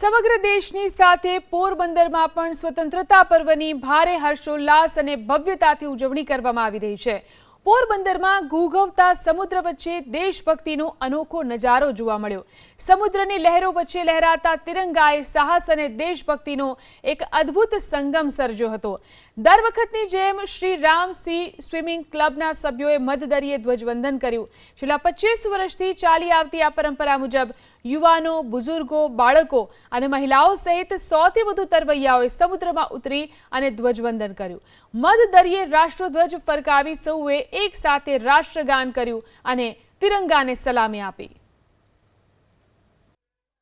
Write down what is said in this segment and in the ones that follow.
સમગ્ર દેશની સાથે પોરબંદરમાં પણ સ્વતંત્રતા પર્વની ભારે હર્ષોલ્લાસ અને ભવ્યતાથી ઉજવણી કરવામાં આવી રહી છે। પોરબંદરમાં ઘૂઘવતા સમુદ્ર વચ્ચે દેશભક્તિનો અનોખો નજારો જોવા મળ્યો। સમુદ્રની લહેરો વચ્ચે લહેરાતા તિરંગાએ સાહસ અને દેશભક્તિનો એક અદ્ભુત સંગમ સર્જ્યો હતો। દર વખતની જેમ શ્રી રામ સી સ્વિમિંગ ક્લબના સભ્યોએ મધદરિયે ધ્વજવંદન કર્યું। છેલ્લા 25 વર્ષથી ચાલી આવતી આ પરંપરા મુજબ યુવાનો, બુઝુર્ગો, બાળકો અને મહિલાઓ સહિત 100થી વધુ તરવૈયાઓએ સમુદ્રમાં ઉતરી અને ધ્વજવંદન કર્યું। મધદરિયે રાષ્ટ્રધ્વજ ફરકાવી સૌએ એક સાથે રાષ્ટ્રગાન કર્યું અને તિરંગાને સલામી આપી।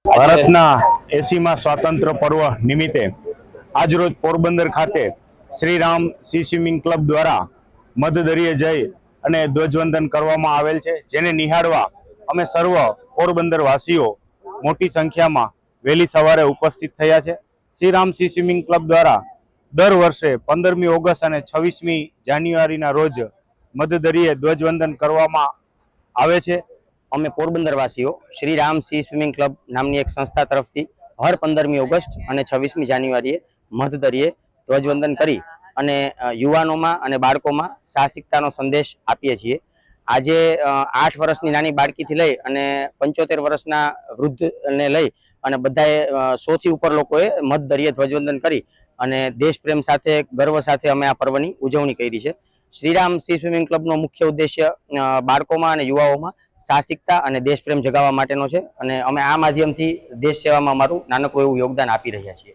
ભારતના 80મા સ્વાતંત્ર્ય પર્વ નિમિત્તે આજરોજ પોરબંદર ખાતે Shri Ram sea swimming club દ્વારા મધદરિયે જઈ અને ધ્વજવંદન કરવામાં આવેલ છે, જેને નિહાળવા અમે સર્વ પોરબંદર વાસીઓ મોટી સંખ્યામાં વહેલી સવારે ઉપસ્થિત થયા છે। Shri Ram sea swimming club દ્વારા દર વર્ષે 15મી ઓગસ્ટ અને 26મી જાન્યુઆરીના રોજ મધદરિયે ધ્વજવંદન કરવામાં આવે છે। અમે પોરબંદર વાસીઓ Shri Ram sea swimming club નામની એક સંસ્થા તરફથી હર 15મી ઓગસ્ટ અને 26મી જાન્યુઆરીએ મધદરિયે ધ્વજવંદન કરી અને યુવાનોમાં અને બાળકોમાં સાહસિકતાનો સંદેશ આપીએ છીએ। આજે 8 વર્ષની નાની બાળકીથી લઈ અને 75 વર્ષના વૃદ્ધને લઈ અને બધાએ 100થી ઉપર લોકોએ મધદરિયે ધ્વજવંદન કરી અને દેશપ્રેમ સાથે, ગર્વ સાથે અમે આ પર્વની ઉજવણી કરી છે। શ્રીરામ સી સ્વિમિંગ ક્લબનો મુખ્ય ઉદ્દેશ્ય બાળકોમાં અને યુવાઓમાં સાહસિકતા અને દેશપ્રેમ જગાવવા માટેનો છે અને અમે આ માધ્યમથી દેશ સેવામાં અમારું નાનકડું એવું યોગદાન આપી રહ્યા છીએ।